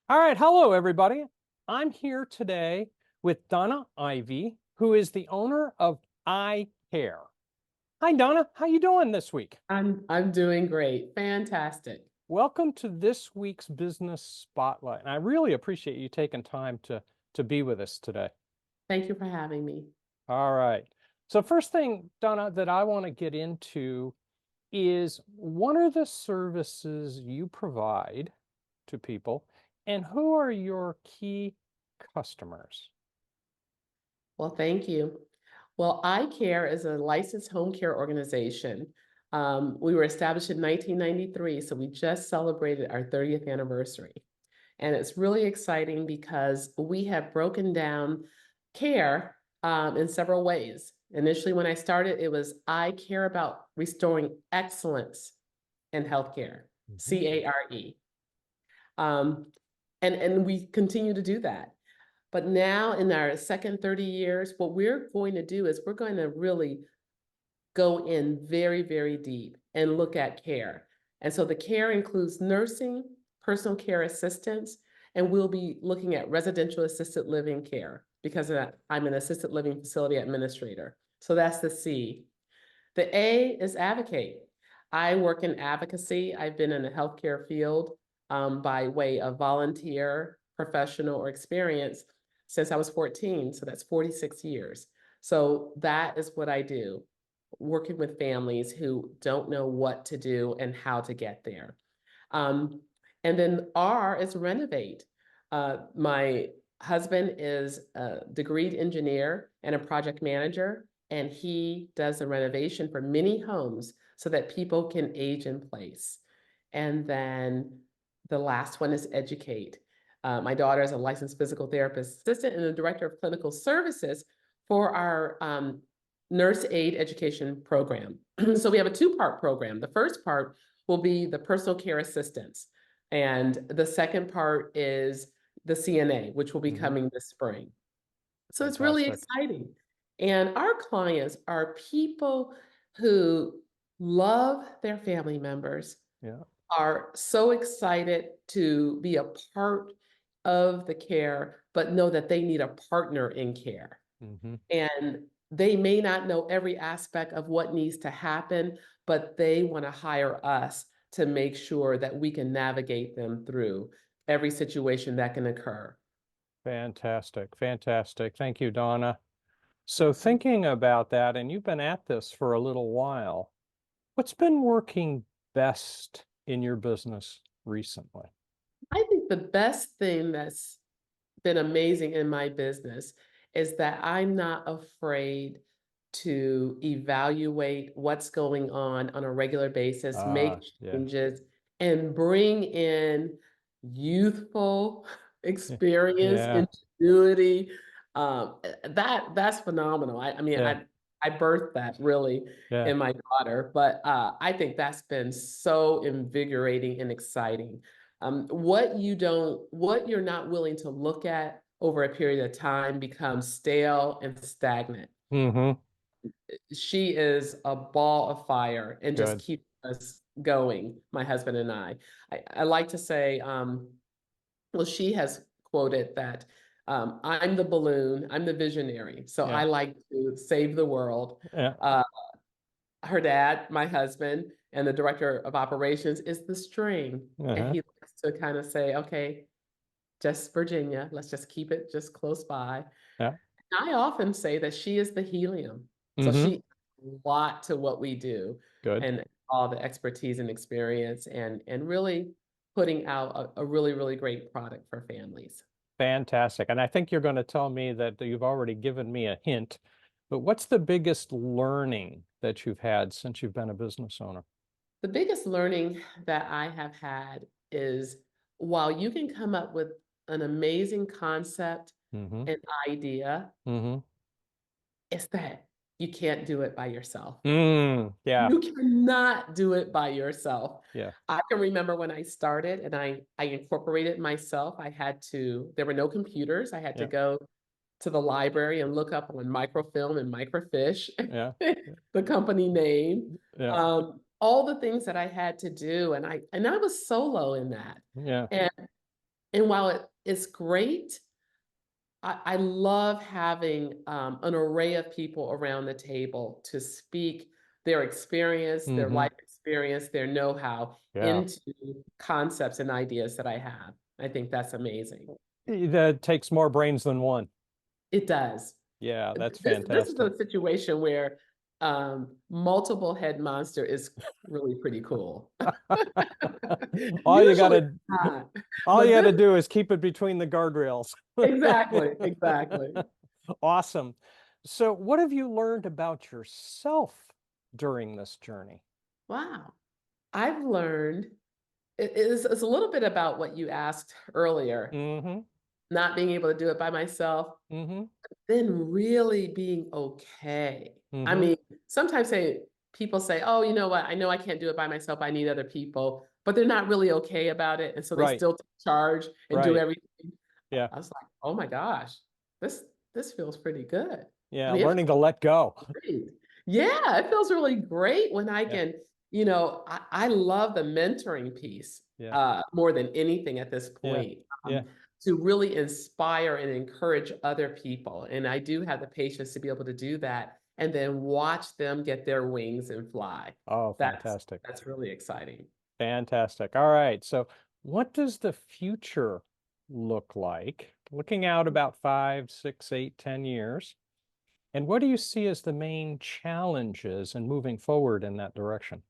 All right, hello everybody. I'm here today with Donna Ivey, who is the owner of I Care. Hi Donna, how you doing this week? I'm doing great. Fantastic. Welcome to this week's Business Spotlight. And I really appreciate you taking time to be with us today. Thank you for having me. All right. So first thing, Donna, that I want to get into is what are the services you provide to people and who are your key customers? Well, thank you. Well, iCare is a licensed home care organization. We were established in 1993, so we just celebrated our 30th anniversary. And it's really exciting because we have broken down care in several ways. Initially, when I started, it was I care about restoring excellence in healthcare, Mhm. CARE. Um, and we continue to do that. But now in our second 30 years, what we're going to do is we're going to really go in very, very deep and look at care. And so the care includes nursing, personal care assistance, and we'll be looking at residential assisted living care because I'm an assisted living facility administrator. So that's the C. The A is advocate. I work in advocacy. I've been in the healthcare field by way of volunteer, professional, or experience since I was 14. So that's 46 years. So that is what I do, working with families who don't know what to do and how to get there. Um, and then R is renovate. My husband is a degreed engineer and a project manager, and he does the renovation for many homes so that people can age in place. And then the last one is educate. My daughter is a licensed physical therapist assistant and the director of clinical services for our nurse aid education program. So we have a two-part program. The first part will be the personal care assistance. And the second part is the CNA, which will be Mhm. coming this spring. So it's really Fantastic. exciting. And our clients are people who love their family members, Yeah. are so excited to be a part of the care, but know that they need a partner in care. Hmm. And they may not know every aspect of what needs to happen, but they want to hire us to make sure that we can navigate them through every situation that can occur. Fantastic. Fantastic. Thank you, Donna. So thinking about that, and you've been at this for a little while, what's been working best in your business recently? I think the best thing that's been amazing in my business is that I'm not afraid to evaluate what's going on a regular basis, make Yeah. changes, and bring in youthful Yeah. experience, Yeah. ingenuity. That's phenomenal. I mean, Yeah. I birthed that really Yeah. in my daughter, but I think that's been so invigorating and exciting. What you're not willing to look at over a period of time becomes stale and stagnant. Hmm. She is a ball of fire and just Good. keeps us going, my husband and I like to say, well, she has quoted that I'm the balloon, I'm the visionary. So I Yeah. like to save the world. Yeah. Uh, Her dad, my husband, and the director of operations is the string. And Uh-huh. he likes to kind of say, okay, just Virginia. Let's just keep it just close by. Yeah. I often say that she is the helium. So Hmm. she adds a lot to what we do Good. and all the expertise and experience and really putting out a really, really great product for families. Fantastic. And I think you're going to tell me that you've already given me a hint, but what's the biggest learning that you've had since you've been a business owner? The biggest learning that I have had is while you can come up with an amazing concept Hmm. and idea, Hmm. it's that you can't do it by yourself. Yeah. You cannot do it by yourself. Yeah. I can remember when I started and I incorporated myself. There were no computers. I had to Yeah. go to the library and look up on microfilm and microfiche, Yeah. the company name, Yeah. all the things that I had to do. And I was solo in that. Yeah. And And while it is great, I love having an array of people around the table to speak their experience, their Hmm. life experience, their know-how Yeah. into concepts and ideas that I have. I think that's amazing. That takes more brains than one. It does. Yeah, that's This is fantastic. a situation where multiple head monster is really pretty cool. All you Usually gotta it's not, all but you this gotta do is keep it between the guardrails. exactly. Awesome. So what have you learned about yourself during this journey? Wow. I've learned it's a little bit about what you asked earlier, Mm-hmm. not being able to do it by myself, Mm-hmm. then really being okay. I Mm-hmm. mean, sometimes people say, "Oh, you know what? I know I can't do it by myself. I need other people," but they're not really okay about it, and so they Right. still take charge and do Right. everything. Yeah. I was like, "Oh my gosh, this this feels pretty good." I Yeah. mean, it Learning to let go. great. Yeah, it feels really great when I Yeah. can, I love the mentoring piece Yeah. more than anything at this Yeah. point, Yeah. to really inspire and encourage other people. And I do have the patience to be able to do that and then watch them get their wings and fly. Oh, That's fantastic. that's really exciting. Fantastic. All right. So what does the future look like? Looking out about 5, 6, 8, 10 years. And what do you see as the main challenges in moving forward in that direction?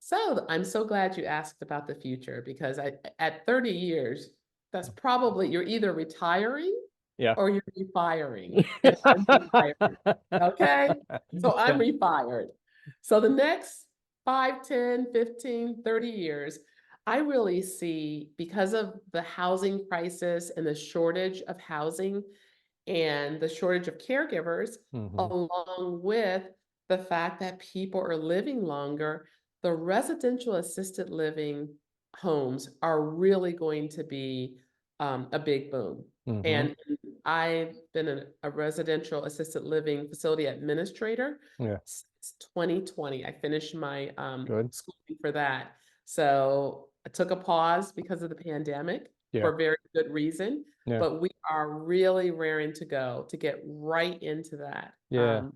So I'm so glad you asked about the future because at 30 years, that's probably you're either retiring Yeah. or you're refiring. And I'm retired. Okay. So I'm Yeah. refired. So the next 5, 10, 15, 30 years, I really see because of the housing crisis and the shortage of housing and the shortage of caregivers, Hmm. along with the fact that people are living longer, the residential assisted living homes are really going to be a big boom. Hmm. And I've been a residential assisted living facility administrator Yeah. since 2020. I finished my Good. schooling for that. So I took a pause because of the pandemic Yeah. for very good reason, Yeah. but we are really raring to go to get right into that, Yeah.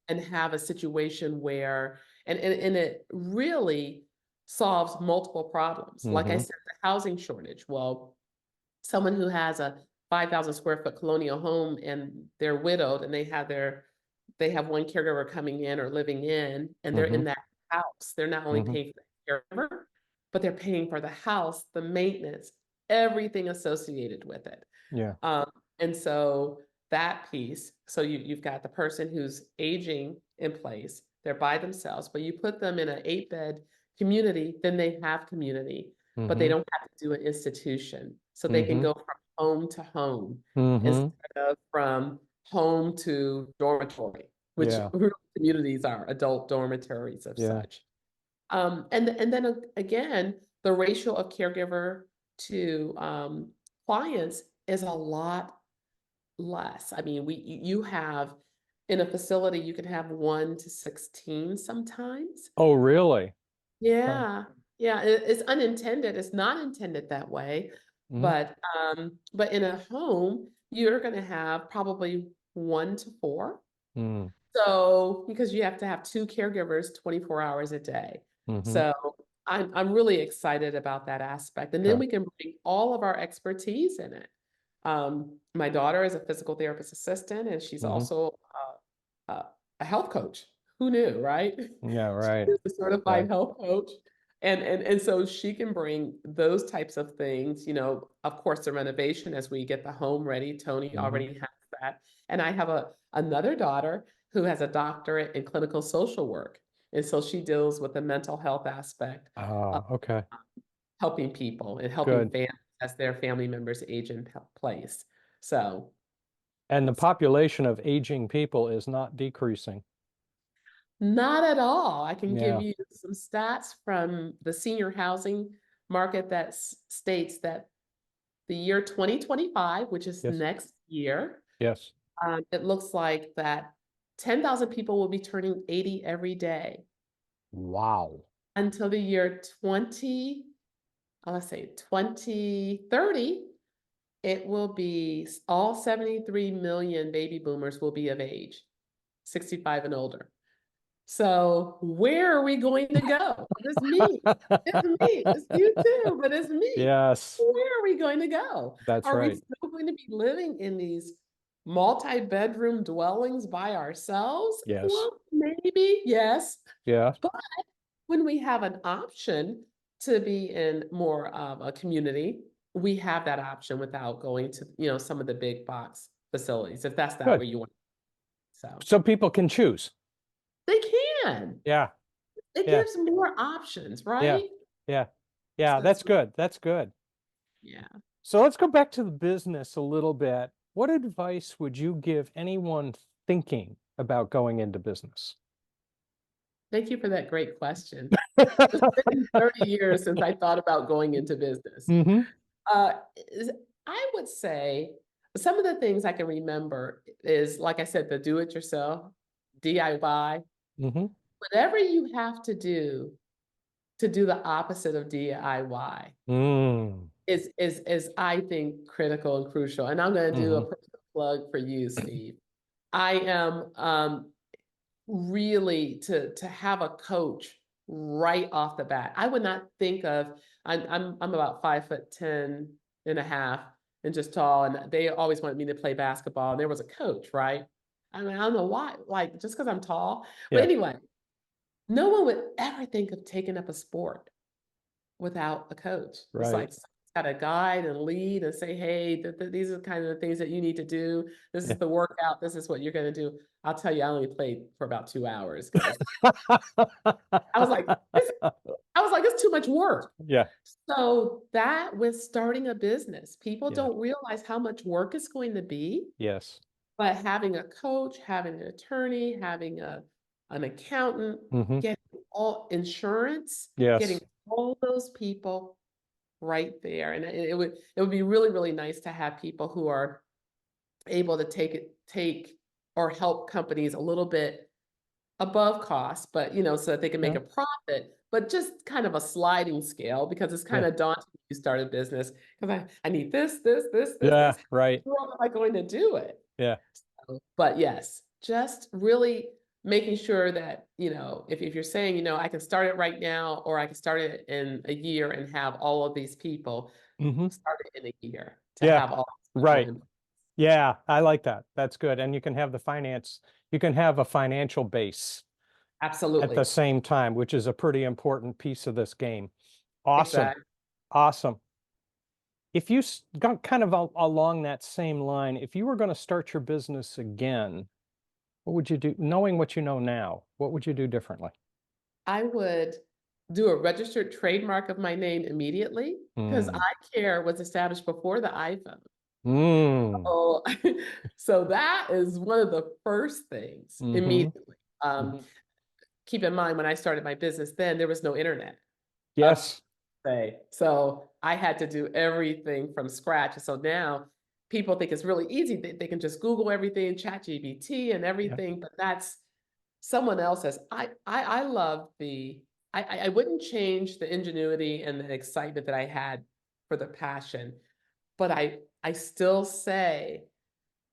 and have a situation where, and it really solves multiple problems. Like I Hmm. said, the housing shortage. Well, someone who has a 5,000 square foot colonial home and they're widowed and they have one caregiver coming in or living in, and they're Hmm. in that house. They're not only Hmm. paying for the caregiver, but they're paying for the house, the maintenance, everything associated with it. Yeah. Um, and so that piece, so you've got the person who's aging in place, they're by themselves, but you put them in an 8-bed community, then they have community, but they Hmm. don't have to do an institution. So they can Hmm. go from home to home Hmm. instead of from home to dormitory, which Yeah. communities are, adult dormitories of Yeah. such. And then again, the ratio of caregiver to clients is a lot less. I mean, you have in a facility, you can have 1 to 16 sometimes. Oh, really? Huh. Yeah, yeah, it's unintended. It's not intended that way, Hmm. but in a home, you're going to have probably 1 to 4. Mm. So, because you have to have 2 caregivers 24 hours a day. Hmm. So I'm really excited about that aspect. And then Okay. we can bring all of our expertise in it. My daughter is a physical therapist assistant, and she's Hmm. also a health coach. Who knew, right? Yeah, She right. is a Yeah. certified health coach. And so she can bring those types of things, of course, the renovation as we get the home ready. Tony Hmm. already has that. And I have another daughter who has a doctorate in clinical social work. And so she deals with the mental health aspect of Ah, okay. helping people and helping Good. families as their family members age in place. So, And the population of aging people is not decreasing. not at all. I can give Yeah. you some stats from the senior housing market that states that the year 2025, which is Yes. next year, Yes. it looks like that 10,000 people will be turning 80 every day Wow. until the year let's say 2030. It will be all 73 million baby boomers will be of age, 65 and older. So where are we going to go? It's me. It's me. It's you too, but it's me. Yes, Where are we going to go? that's Are we right. still going to be living in these multi-bedroom dwellings by ourselves? Yes. Well, maybe, yes. Yeah. But when we have an option to be in more of a community, we have that option without going to, some of the big box facilities, if that's that Good. way you want. So So people can choose. they can. Yeah. It Yeah. gives more options, Yeah. right? Yeah. Yeah. So, That's good. That's good. yeah. So let's go back to the business a little bit. What advice would you give anyone thinking about going into business? Thank you for that great question. It's been 30 years since I thought about going into business. Hmm. Uh, I would say some of the things I can remember is, like I said, the do-it-yourself, DIY, Hmm. whatever you have to do the opposite of DIY Mm. is I think critical and crucial. And I'm going to do a Hmm. personal plug for you, Steve. I am really to have a coach right off the bat. I would not think of I'm about 5'10" and a half and just tall, and they always wanted me to play basketball, and there was a coach, right? I mean, I don't know why, like just because I'm tall. But Yeah. anyway, no one would ever think of taking up a sport without a coach. It's Right. like someone's got to guide and lead and say, hey, these are kind of the things that you need to do. This is Yeah. the workout. This is what you're going to do. I'll tell you, I only played for about 2 hours because I was like, it's too much work. Yeah. So that with starting a business, people Yeah. don't realize how much work it's going to be, Yes. but having a coach, having an attorney, having an accountant, Hmm. getting all insurance, getting Yes. all those people right there. And it would be really, really nice to have people who are able to take or help companies a little bit above cost, but so that they can make Yeah. a profit, but just kind of a sliding scale because it's kind Yeah. of daunting when you start a business because I need this. Yeah. Right. How am I going to do it? Yeah. But yes, just really making sure that, if you're saying, I can start it right now, or I can start it in a year and have all of these people, Hmm. start it in a year to Yeah. have all these people Right. in. Yeah. I like that. That's good. And you can have you can have a financial base at the Absolutely. same time, which is a pretty important piece of this game. Awesome. Exactly. Awesome. If you got kind of along that same line, if you were going to start your business again, what would you do? Knowing what you know now, what would you do differently? I would do a registered trademark of my name immediately because Mm. iCare was established before the iPhone. Mm. Oh, so that is one of the first things Hmm. immediately. Um, Hmm. Keep in mind when I started my business, then there was no internet. Yes. Say. So I had to do everything from scratch. So now people think it's really easy. They can just Google everything, chat GBT and Yeah. everything, but that's someone else's. I love I wouldn't change the ingenuity and the excitement that I had for the passion, but I still say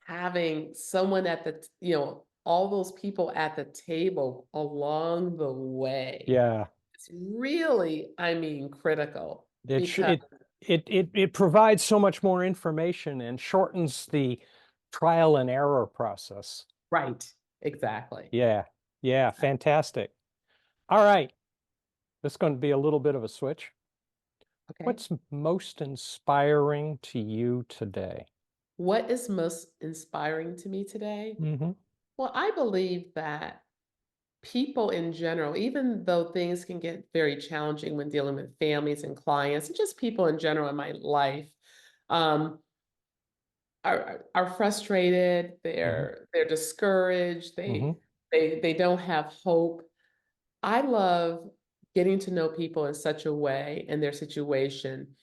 having someone at the, all those people at the table along the way. Yeah. It's really, I mean, critical It sh because, it provides so much more information and shortens the trial and error process. right, exactly. Yeah. Yeah. Fantastic. All right. This is going to be a little bit of a switch. Okay. What's most inspiring to you today? What is most inspiring to me today? Hmm. Well, I believe that people in general, even though things can get very challenging when dealing with families and clients, and just people in general in my life, um, are frustrated, Hmm. they're discouraged, Hmm. they don't have hope. I love getting to know people in such a way in their situation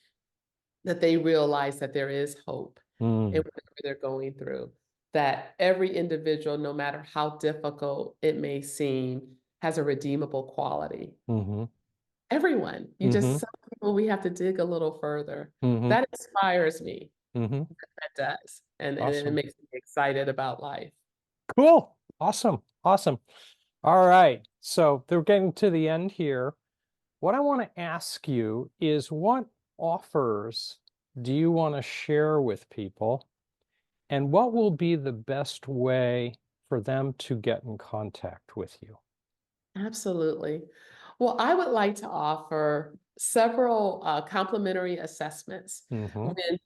that they realize that there is hope in Mm. whatever they're going through. That every individual, no matter how difficult it may seem, has a redeemable quality. Hmm. Everyone, you Hmm. just, some people we have to dig a little further. Hmm. That inspires me. Mm-hmm. That does. And it Awesome. makes me excited about life. Cool. Awesome. Awesome. All right. So they're getting to the end here. What I want to ask you is what offers do you want to share with people, and what will be the best way for them to get in contact with you? Absolutely. Well, I would like to offer several complimentary assessments. Mm-hmm. When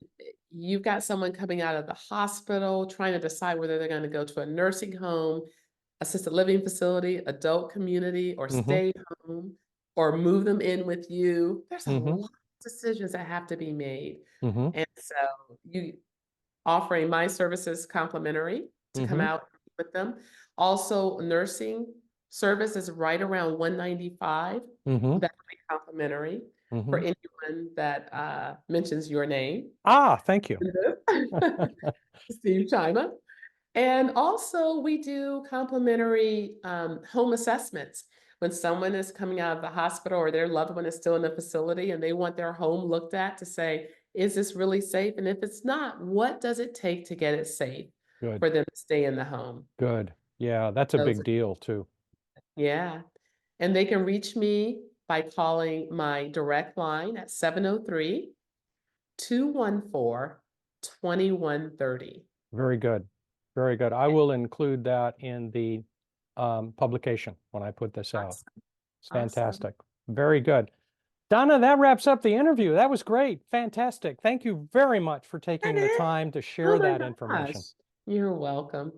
you've got someone coming out of the hospital trying to decide whether they're going to go to a nursing home, assisted living facility, adult community, or Mm-hmm. stay home, or move them in with you, there's a Mm-hmm. lot of decisions that have to be made. Mm-hmm. And so you offering my services complimentary to come Mm-hmm. out with them. Also, nursing service is right around 195. Mm-hmm. That would be complimentary for Mm-hmm. anyone that mentions your name. Ah, thank you. Steve Chima. And also, we do complimentary home assessments. When someone is coming out of the hospital or their loved one is still in the facility and they want their home looked at to say, is this really safe? And if it's not, what does it take to get it safe Good. for them to stay in the home? Good. Yeah, that's a Those big are, deal too. yeah. And they can reach me by calling my direct line at 703-214-2130. Very good. Very good. I will include that in the publication when I put this out. Awesome. It's Awesome. fantastic. Very good. Donna, that wraps up the interview. That was great. Fantastic. Thank you very much for taking the That is. time to Oh share my that information. gosh. You're welcome.